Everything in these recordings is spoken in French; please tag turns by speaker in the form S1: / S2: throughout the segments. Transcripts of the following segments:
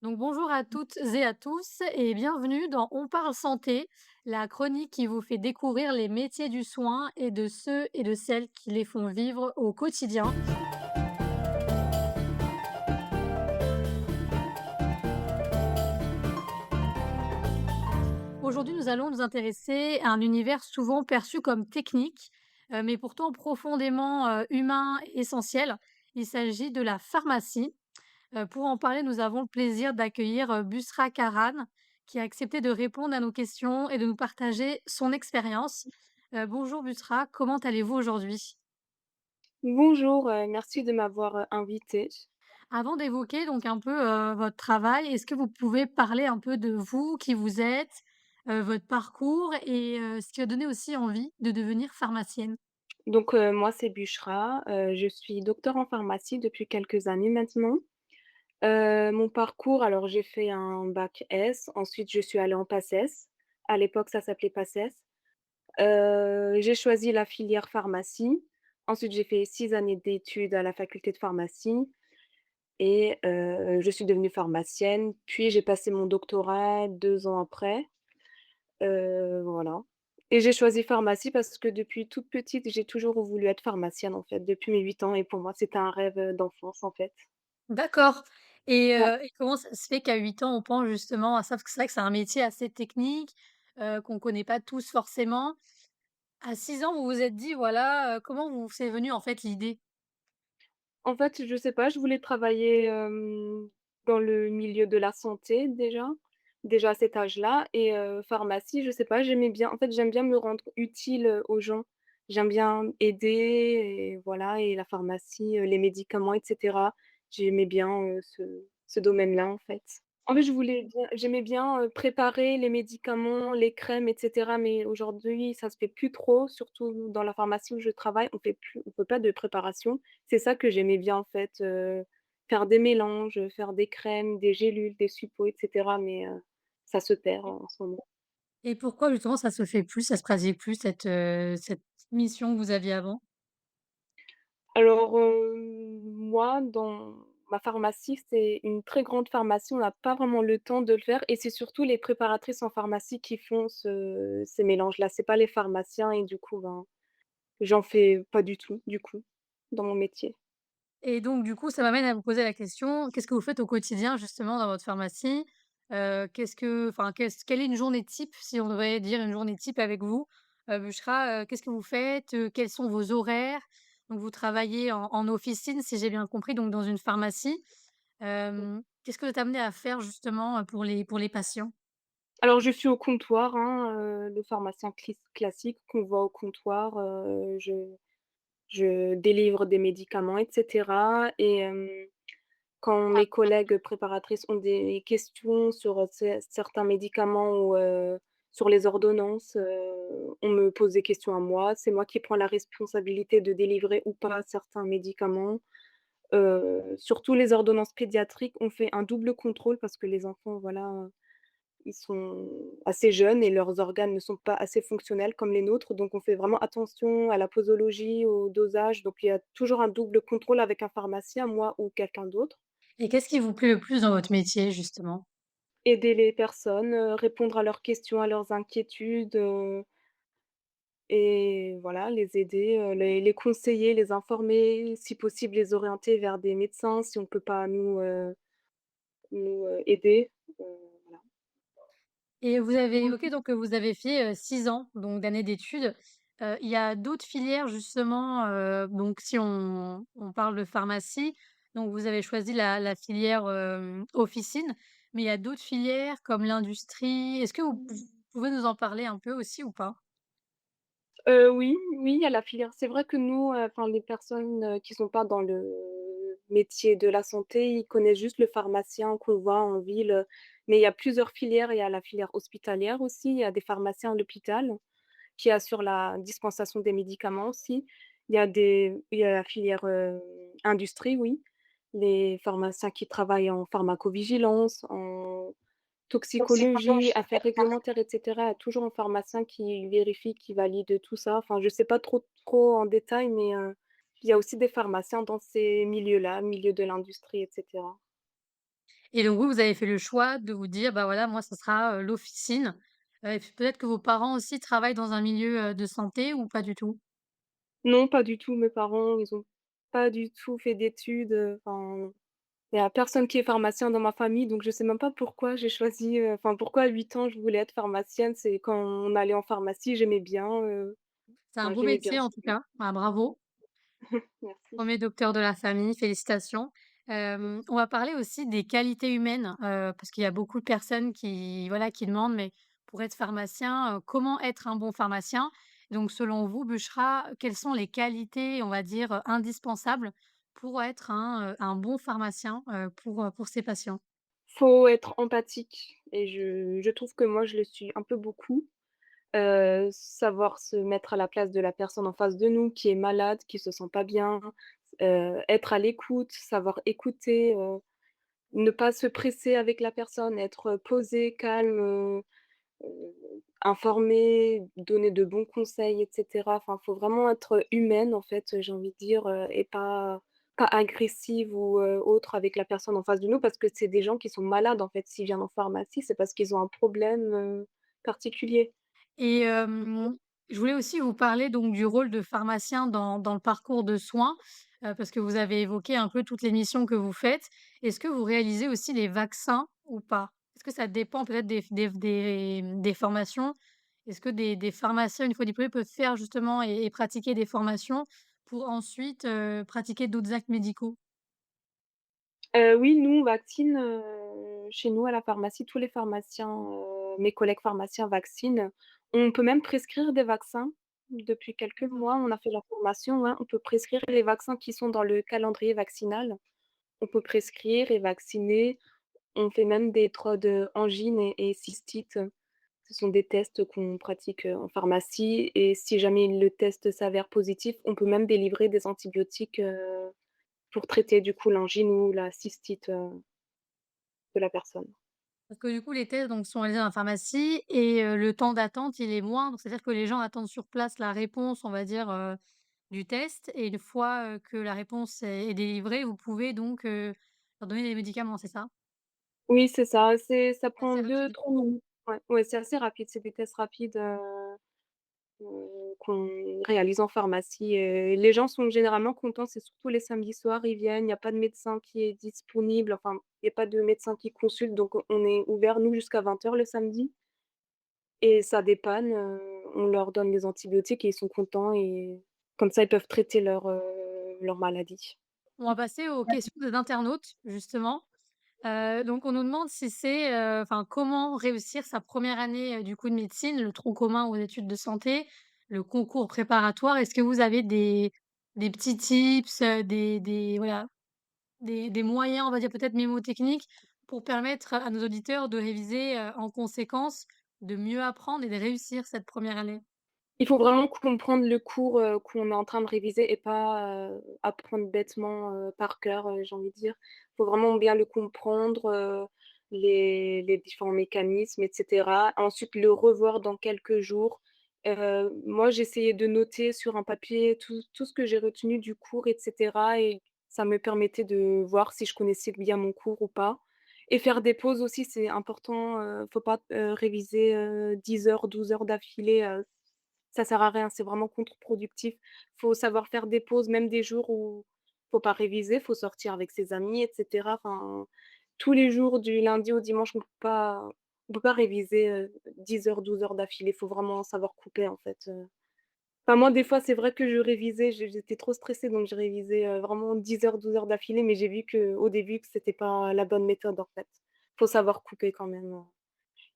S1: Donc bonjour à toutes et à tous et bienvenue dans On parle santé, la chronique qui vous fait découvrir les métiers du soin et de ceux et de celles qui les font vivre au quotidien. Aujourd'hui, nous allons nous intéresser à un univers souvent perçu comme technique, mais pourtant profondément humain et essentiel. Il s'agit de la pharmacie. Pour en parler, nous avons le plaisir d'accueillir, Busra Karan, qui a accepté de répondre à nos questions et de nous partager son expérience. Bonjour Busra, comment allez-vous aujourd'hui?
S2: Bonjour, merci de m'avoir, invitée.
S1: Avant d'évoquer donc un peu, votre travail, est-ce que vous pouvez parler un peu de vous, qui vous êtes, votre parcours et ce qui a donné aussi envie de devenir pharmacienne?
S2: Donc, moi, c'est Bushra, je suis docteure en pharmacie depuis quelques années maintenant. Mon parcours, alors j'ai fait un bac S, ensuite je suis allée en PACES. À l'époque, ça s'appelait PACES. J'ai choisi la filière pharmacie. Ensuite, j'ai fait 6 années d'études à la faculté de pharmacie et je suis devenue pharmacienne. Puis j'ai passé mon doctorat 2 ans après. Voilà, et j'ai choisi pharmacie parce que depuis toute petite, j'ai toujours voulu être pharmacienne, en fait, depuis mes 8 ans et pour moi, c'était un rêve, d'enfance, en fait.
S1: D'accord
S2: Ouais.
S1: et comment ça se fait qu'à 8 ans, on pense justement à ça? Parce que c'est vrai que c'est un métier assez technique, qu'on connaît pas tous forcément. À 6 ans, vous vous êtes dit voilà, comment vous c'est venu en fait l'idée?
S2: En fait, je sais pas, je voulais travailler, dans le milieu de la santé déjà à cet âge-là et pharmacie, je sais pas, j'aimais bien en fait, j'aime bien me rendre utile, aux gens. J'aime bien aider et voilà et la pharmacie, les médicaments et cetera. J'aimais bien, ce domaine-là, en fait. En fait, j'aimais bien, préparer les médicaments, les crèmes et cetera, mais aujourd'hui, ça se fait plus trop, surtout dans la pharmacie où je travaille, on fait pas de préparation. C'est ça que j'aimais bien, en fait, faire des mélanges, faire des crèmes, des gélules, des suppos et cetera, mais ça se perd en ce moment.
S1: Et pourquoi justement ça se fait plus, ça se pratique plus cette mission que vous aviez avant?
S2: Alors, moi, dans ma pharmacie, c'est une très grande pharmacie, on n'a pas vraiment le temps de le faire et c'est surtout les préparatrices en pharmacie qui font ces mélanges-là. C'est pas les pharmaciens et du coup, ben, j'en fais pas du tout, du coup, dans mon métier.
S1: Et donc du coup, ça m'amène à vous poser la question, qu'est-ce que vous faites au quotidien justement dans votre pharmacie? Qu'est-ce que enfin, quelle est une journée type, si on devait dire une journée type avec vous? Bushra, qu'est-ce que vous faites? Quels sont vos horaires? Donc vous travaillez en officine, si j'ai bien compris, donc dans une pharmacie. Qu'est-ce que vous êtes amené à faire justement, pour les patients?
S2: Alors je suis au comptoir, hein, le pharmacien classique qu'on voit au comptoir, je délivre des médicaments et cetera et quand mes collègues préparatrices ont des questions sur, certains médicaments ou, sur les ordonnances, on me pose des questions à moi. C'est moi qui prends la responsabilité de délivrer ou pas certains médicaments. Surtout les ordonnances pédiatriques, on fait un double contrôle parce que les enfants, voilà, ils sont assez jeunes et leurs organes ne sont pas assez fonctionnels comme les nôtres, donc on fait vraiment attention à la posologie, au dosage, donc il y a toujours un double contrôle avec un pharmacien, moi ou quelqu'un d'autre.
S1: Et qu'est-ce qui vous plaît le plus dans votre métier justement?
S2: Aider les personnes, répondre à leurs questions, à leurs inquiétudes, et voilà, les aider, les conseiller, les informer, si possible les orienter vers des médecins si on ne peut pas nous aider, voilà.
S1: Et vous avez évoqué donc que vous avez fait, 6 ans donc d'années d'études. Il y a d'autres filières justement, donc si on parle de pharmacie, donc vous avez choisi la filière, officine, mais il y a d'autres filières comme l'industrie. Est-ce que vous pouvez nous en parler un peu aussi ou pas?
S2: Oui, oui, il y a la filière. C'est vrai que nous, enfin les personnes, qui sont pas dans le métier de la santé, ils connaissent juste le pharmacien qu'on voit en ville, mais il y a plusieurs filières. Il y a la filière hospitalière aussi, il y a des pharmaciens à l'hôpital qui assurent la dispensation des médicaments aussi. Il y a la filière, industrie, oui, les pharmaciens qui travaillent en pharmacovigilance, en toxicologie, affaires réglementaires et cetera. Il y a toujours un pharmacien qui vérifie, qui valide tout ça. Enfin, je sais pas trop en détail, mais il y a aussi des pharmaciens dans ces milieux-là, milieu de l'industrie et cetera.
S1: Et donc vous, vous avez fait le choix de vous dire: «Bah, voilà, moi, ça sera, l'officine». Et puis peut-être que vos parents aussi travaillent dans un milieu, de santé ou pas du tout?
S2: Non, pas du tout, mes parents, ils ont pas du tout fait d'études, enfin, il y a personne qui est pharmacien dans ma famille, donc je sais même pas pourquoi j'ai choisi, enfin, pourquoi à 8 ans je voulais être pharmacienne. C'est quand on allait en pharmacie, j'aimais bien,
S1: C'est un beau
S2: j'aimais bien
S1: métier
S2: ça.
S1: en tout cas. Bah, bravo.
S2: Merci.
S1: 1er docteur de la famille, félicitations. On va parler aussi des qualités humaines, parce qu'il y a beaucoup de personnes qui, voilà, qui demandent: «Mais pour être pharmacien, comment être un bon pharmacien?» Donc selon vous, Bushra, quelles sont les qualités, on va dire, indispensables pour être un bon pharmacien, pour ses patients?
S2: Faut être empathique et je trouve que moi je le suis un peu beaucoup. Savoir se mettre à la place de la personne en face de nous qui est malade, qui se sent pas bien, être à l'écoute, savoir écouter, ne pas se presser avec la personne, être posé, calme, informer, donner de bons conseils et cetera. Enfin, faut vraiment être humaine en fait, j'ai envie de dire, et pas agressive ou, autre avec la personne en face de nous parce que c'est des gens qui sont malades en fait. S'ils viennent en pharmacie, c'est parce qu'ils ont un problème, particulier.
S1: Et je voulais aussi vous parler donc du rôle de pharmacien dans le parcours de soins, parce que vous avez évoqué un peu toutes les missions que vous faites. Est-ce que vous réalisez aussi les vaccins ou pas? Est-ce que ça dépend peut-être des formations? Est-ce que des pharmaciens, une fois diplômés, peuvent faire justement et pratiquer des formations pour ensuite, pratiquer d'autres actes médicaux?
S2: Oui, nous, on vaccine, chez nous à la pharmacie, tous les pharmaciens, mes collègues pharmaciens vaccinent. On peut même prescrire des vaccins. Depuis quelques mois, on a fait la formation, ouais, on peut prescrire les vaccins qui sont dans le calendrier vaccinal. On peut prescrire et vacciner. On fait même des TROD, angine et cystite. Ce sont des tests qu'on pratique, en pharmacie et si jamais le test s'avère positif, on peut même délivrer des antibiotiques, pour traiter du coup l'angine ou la cystite, de la personne.
S1: Parce que du coup, les tests donc sont réalisés dans la pharmacie et le temps d'attente, il est moindre. C'est-à-dire que les gens attendent sur place la réponse, on va dire, du test et une fois, que la réponse est délivrée, vous pouvez donc, leur donner des médicaments, c'est ça?
S2: Oui, c'est ça, ça
S1: C'est
S2: prend
S1: assez
S2: deux
S1: rapide.
S2: trois minutes. Ouais, ouais, c'est assez rapide, c'est des tests rapides, qu'on réalise en pharmacie et les gens sont généralement contents, c'est surtout les samedis soirs, ils viennent, il y a pas de médecin qui est disponible, enfin, il y a pas de médecin qui consulte, donc on est ouvert nous jusqu'à 20 heures le samedi et ça dépanne, on leur donne les antibiotiques et ils sont contents et comme ça ils peuvent traiter leur maladie.
S1: On va passer aux questions des internautes, justement. Donc on nous demande si c'est, enfin, comment réussir sa première année, du coup, de médecine, le tronc commun aux études de santé, le concours préparatoire. Est-ce que vous avez des petits tips, des voilà, des moyens, on va dire peut-être mémotechniques, pour permettre à nos auditeurs de réviser, en conséquence, de mieux apprendre et de réussir cette première année?
S2: Il faut vraiment comprendre le cours, qu'on est en train de réviser et pas, apprendre bêtement, par cœur, j'ai envie de dire. Il faut vraiment bien le comprendre, les différents mécanismes et cetera. Ensuite, le revoir dans quelques jours. Moi, j'essayais de noter sur un papier tout ce que j'ai retenu du cours et cetera et ça me permettait de voir si je connaissais bien mon cours ou pas et faire des pauses aussi, c'est important, faut pas, réviser, 10 heures, 12 heures d'affilée, ça sert à rien, c'est vraiment contre-productif. Faut savoir faire des pauses, même des jours où faut pas réviser, faut sortir avec ses amis et cetera. Enfin, tous les jours du lundi au dimanche, on peut pas réviser, 10 heures, 12 heures d'affilée. Faut vraiment savoir couper, en fait, Enfin, moi, des fois, c'est vrai que je révisais, j'étais trop stressée, donc je révisais, vraiment 10 heures, 12 heures d'affilée, mais j'ai vu qu'au début, que c'était pas la bonne méthode, en fait. Faut savoir couper quand même,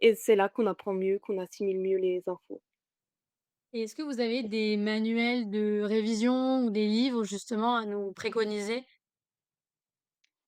S2: et c'est là qu'on apprend mieux, qu'on assimile mieux les infos.
S1: Et est-ce que vous avez des manuels de révision ou des livres justement à nous préconiser?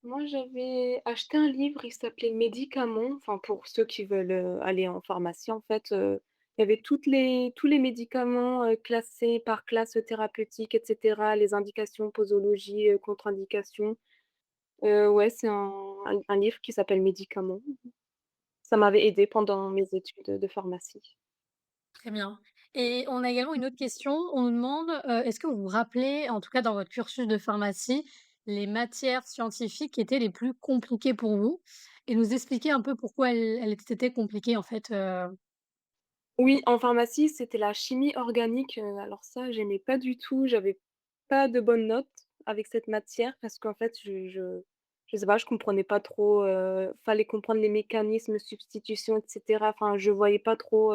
S2: Moi, j'avais acheté un livre, il s'appelait Médicaments, enfin pour ceux qui veulent, aller en pharmacie en fait, il y avait tous les médicaments, classés par classe thérapeutique et cetera, les indications, posologie, contre-indications. Ouais, c'est un livre qui s'appelle Médicaments. Ça m'avait aidé pendant mes études de pharmacie.
S1: Très bien. Et on a également une autre question. On nous demande, est-ce que vous vous rappelez, en tout cas dans votre cursus de pharmacie, les matières scientifiques qui étaient les plus compliquées pour vous et nous expliquer un peu pourquoi elles étaient compliquées en fait,
S2: Oui, en pharmacie, c'était la chimie organique, alors ça, j'aimais pas du tout. J'avais pas de bonnes notes avec cette matière parce qu'en fait, je sais pas, je comprenais pas trop, fallait comprendre les mécanismes, substitution et cetera. Enfin, je voyais pas trop,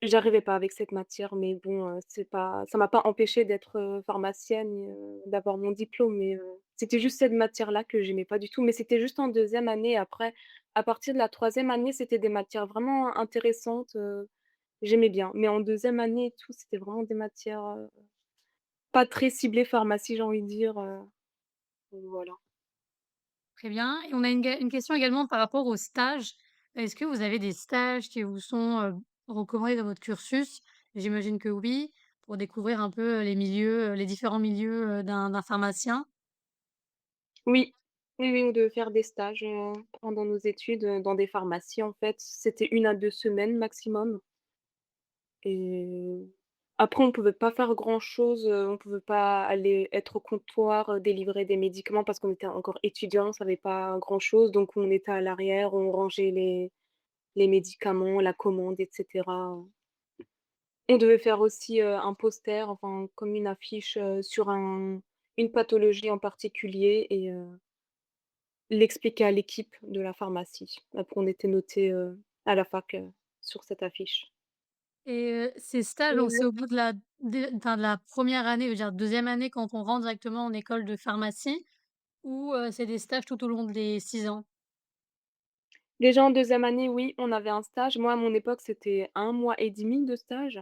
S2: j'arrivais pas avec cette matière, mais bon, c'est pas ça m'a pas empêchée d'être, pharmacienne et d'avoir mon diplôme, mais c'était juste cette matière-là que j'aimais pas du tout, mais c'était juste en deuxième année. Après, à partir de la troisième année, c'était des matières vraiment intéressantes, j'aimais bien, mais en deuxième année et tout, c'était vraiment des matières, pas très ciblées pharmacie, j'ai envie de dire, donc voilà.
S1: très bien et on a une question également par rapport aux stages. Est-ce que vous avez des stages qui vous sont, recommandés dans votre cursus? J'imagine que oui, pour découvrir un peu, les milieux, les différents milieux, d'un pharmacien.
S2: Oui, oui, oui, on devait faire des stages, pendant nos études, dans des pharmacies, en fait. C'était 1 à 2 semaines maximum. Et après on pouvait pas faire grand-chose, on pouvait pas aller être au comptoir, délivrer des médicaments parce qu'on était encore étudiants, on savait pas grand-chose, donc on était à l'arrière, on rangeait les médicaments, la commande et cetera. On devait faire aussi, un poster, enfin comme une affiche, sur une pathologie en particulier et l'expliquer à l'équipe de la pharmacie. Après on était notés, à la fac, sur cette affiche.
S1: Et ces stages, donc c'est au bout de de la première année, je veux dire deuxième année quand on rentre directement en école de pharmacie ou c'est des stages tout au long des 6 ans?
S2: Déjà en deuxième année, oui, on avait un stage. Moi, à mon époque, c'était 1 mois et demi de stage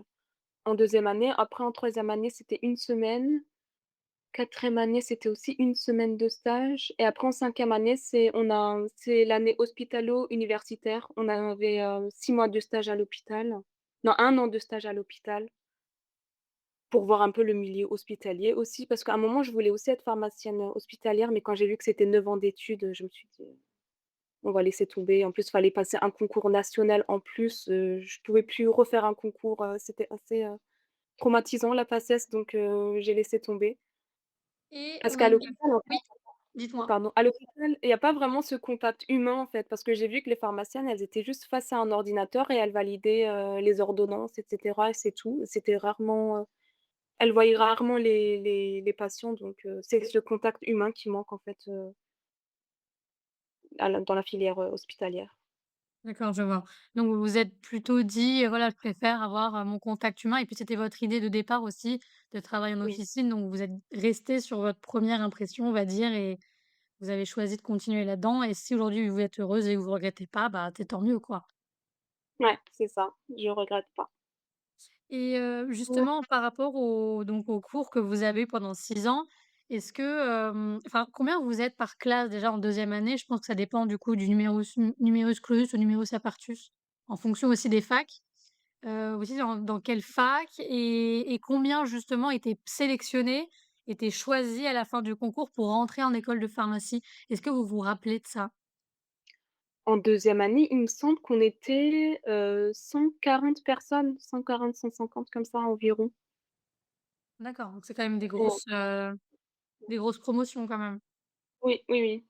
S2: en deuxième année. Après, en troisième année, c'était 1 semaine. Quatrième année, c'était aussi 1 semaine de stage et après en cinquième année, c'est l'année hospitalo-universitaire. On avait, 6 mois de stage à l'hôpital. Non, 1 an de stage à l'hôpital pour voir un peu le milieu hospitalier aussi parce qu'à un moment, je voulais aussi être pharmacienne, hospitalière, mais quand j'ai vu que c'était 9 ans d'études, je me suis dit: On va laisser tomber. En plus, fallait passer un concours national en plus, je pouvais plus refaire un concours, c'était assez, traumatisant la PACES donc j'ai laissé tomber.
S1: Et
S2: Parce
S1: on a
S2: qu'à
S1: une
S2: l'hôpital, en
S1: oui,
S2: fait
S1: dites-moi.
S2: pardon, à l'hôpital, il y a pas vraiment ce contact humain, en fait, parce que j'ai vu que les pharmaciennes, elles étaient juste face à un ordinateur et elles validaient, les ordonnances et cetera et c'est tout. C'était rarement, elles voyaient rarement les patients donc c'est ce contact humain qui manque, en fait, dans la filière, hospitalière.
S1: D'accord, je vois. Donc vous vous êtes plutôt dit: «Voilà, je préfère avoir, mon contact humain» et puis c'était votre idée de départ aussi de travailler en
S2: Oui.
S1: officine, donc vous êtes resté sur votre première impression, on va dire et vous avez choisi de continuer là-dedans et si aujourd'hui vous êtes heureuse et que vous regrettez pas, bah, c'est tant mieux, quoi.
S2: Ouais, c'est ça, je regrette pas.
S1: Et
S2: Ouais.
S1: justement par rapport aux cours que vous avez eu pendant 6 ans, est-ce que, enfin combien vous êtes par classe déjà en deuxième année? Je pense que ça dépend du coup du numerus clausus ou numerus apertus, en fonction aussi des facs. Aussi dans quelle fac et combien justement étaient sélectionnés, étaient choisis à la fin du concours pour rentrer en école de pharmacie? Est-ce que vous vous rappelez de ça?
S2: En deuxième année, il me semble qu'on était, 140 personnes, 140-150 comme ça environ.
S1: D'accord, donc c'est quand même
S2: Ouais.
S1: des grosses promotions quand même.
S2: Oui, oui, oui.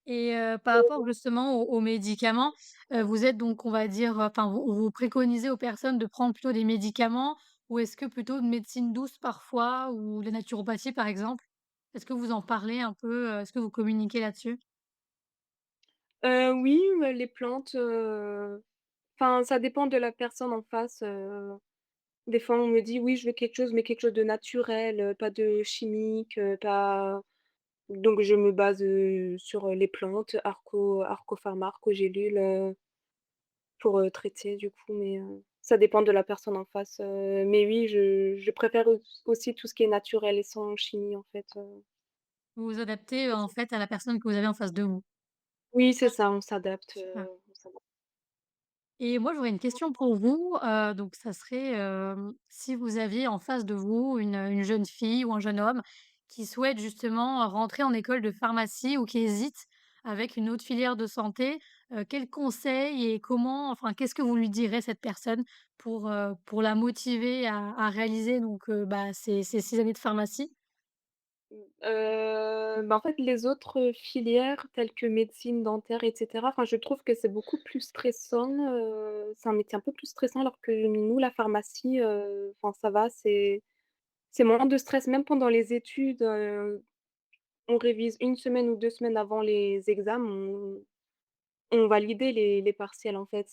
S1: Et par rapport justement aux médicaments, vous êtes donc on va dire, enfin vous préconisez aux personnes de prendre plutôt des médicaments ou est-ce que plutôt de médecine douce parfois ou la naturopathie par exemple? Est-ce que vous en parlez un peu, est-ce que vous communiquez là-dessus?
S2: Oui, les plantes, enfin ça dépend de la personne en face, des fois on me dit: «Oui, je veux quelque chose, mais quelque chose de naturel, pas de chimique, pas» donc je me base, sur, les plantes, Arcopharma, Arcogélule, pour, traiter du coup, mais ça dépend de la personne en face, mais oui, je préfère aussi tout ce qui est naturel et sans chimie en fait,
S1: Vous vous adaptez, en fait à la personne que vous avez en face de vous?
S2: oui, c'est ça, on s'adapte,
S1: Super.
S2: on s'adapte.
S1: Et moi, j'aurais une question pour vous, donc ça serait, si vous aviez en face de vous une jeune fille ou un jeune homme qui souhaite justement rentrer en école de pharmacie ou qui hésite avec une autre filière de santé, quels conseils et comment enfin, qu'est-ce que vous lui direz cette personne pour la motiver à réaliser donc bah, ces 6 années de pharmacie?
S2: Bah, en fait, les autres filières telles que médecine, dentaire et cetera, enfin, je trouve que c'est beaucoup plus stressant, c'est un métier un peu plus stressant alors que nous, la pharmacie, enfin, ça va, c'est moins de stress. Même pendant les études, on révise 1 semaine ou 2 semaines avant les examens, on validait les partiels, en fait.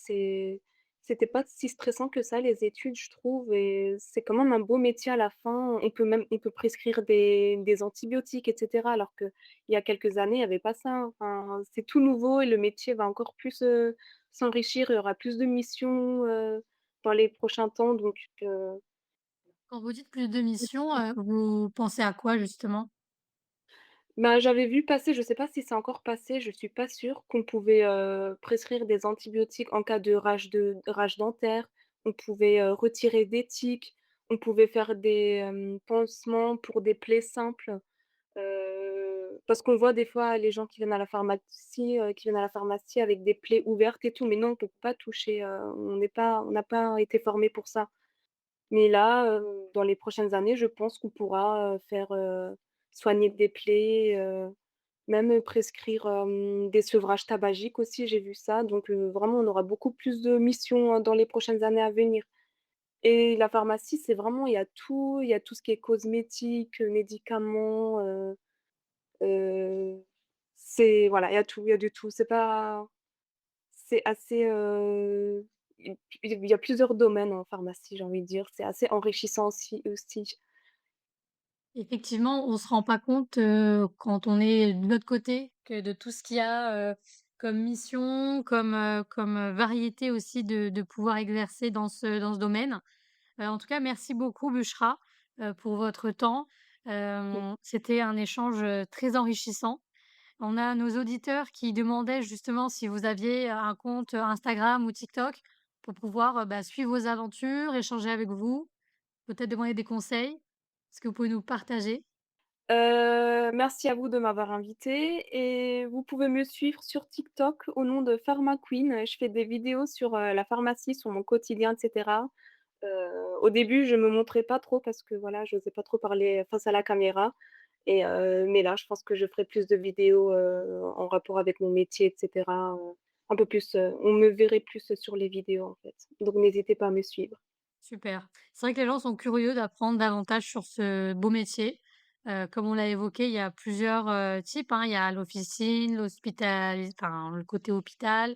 S2: C'était pas si stressant que ça, les études, je trouve et c'est quand même un beau métier à la fin. On peut prescrire des antibiotiques et cetera, alors qu'il y a quelques années, il y avait pas ça. Enfin, c'est tout nouveau et le métier va encore plus, s'enrichir. Il y aura plus de missions, dans les prochains temps donc
S1: Quand vous dites plus de missions, vous pensez à quoi justement?
S2: bah, j'avais vu passer, je sais pas si c'est encore passé, je suis pas sûre, qu'on pouvait, prescrire des antibiotiques en cas de rage dentaire. On pouvait, retirer des tiques, on pouvait faire des, pansements pour des plaies simples. Parce qu'on voit des fois les gens qui viennent à la pharmacie avec des plaies ouvertes et tout, mais non, on peut pas toucher, on n'a pas été formés pour ça. Mais là, dans les prochaines années, je pense qu'on pourra, soigner des plaies, même prescrire, des sevrages tabagiques aussi, j'ai vu ça. Donc vraiment, on aura beaucoup plus de missions, dans les prochaines années à venir. Et la pharmacie, c'est vraiment il y a tout ce qui est cosmétique, médicaments, c'est voilà, il y a tout, il y a de tout. C'est assez, il y a plusieurs domaines en pharmacie, j'ai envie de dire. C'est assez enrichissant aussi.
S1: Effectivement, on se rend pas compte, quand on est de notre côté, que de tout ce qu'il y a, comme mission, comme variété aussi de pouvoir exercer dans ce domaine. En tout cas, merci beaucoup Bushra, pour votre temps. C'était un échange, très enrichissant. On a nos auditeurs qui demandaient justement si vous aviez un compte Instagram ou TikTok pour pouvoir, bah, suivre vos aventures, échanger avec vous, peut-être demander des conseils. Est-ce que vous pouvez nous partager?
S2: Merci à vous de m'avoir invitée et vous pouvez me suivre sur TikTok au nom de Pharma Queen. Je fais des vidéos sur, la pharmacie, sur mon quotidien et cetera. Au début, je me montrais pas trop parce que voilà, j'osais pas trop parler face à la caméra mais là, je pense que je ferai plus de vidéos, en rapport avec mon métier et cetera, un peu plus, on me verrait plus sur les vidéos, en fait. Donc n'hésitez pas à me suivre.
S1: Super. C'est vrai que les gens sont curieux d'apprendre davantage sur ce beau métier. Comme on l'a évoqué, il y a plusieurs, types, hein. Il y a l'officine, enfin, le côté hôpital,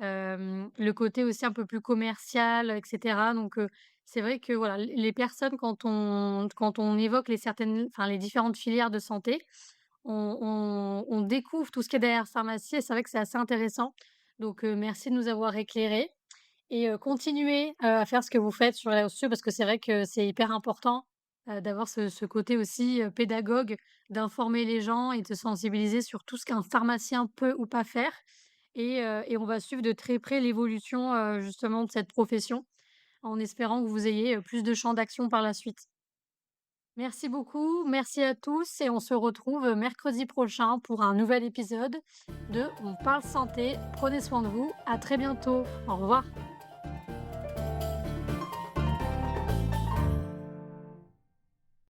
S1: le côté aussi un peu plus commercial, et cetera. Donc, c'est vrai que voilà, les personnes quand on évoque les différentes filières de santé, on découvre tout ce qu'il y a derrière pharmacie et c'est vrai que c'est assez intéressant. Donc, merci de nous avoir éclairés. Et continuez, à faire ce que vous faites sur les réseaux sociaux parce que c'est vrai que c'est hyper important, d'avoir ce côté aussi, pédagogue, d'informer les gens et de sensibiliser sur tout ce qu'un pharmacien peut ou pas faire et on va suivre de très près l'évolution, justement de cette profession, en espérant que vous ayez, plus de champs d'action par la suite. Merci beaucoup, merci à tous et on se retrouve, mercredi prochain pour un nouvel épisode de On parle santé. Prenez soin de vous, à très bientôt. Au revoir.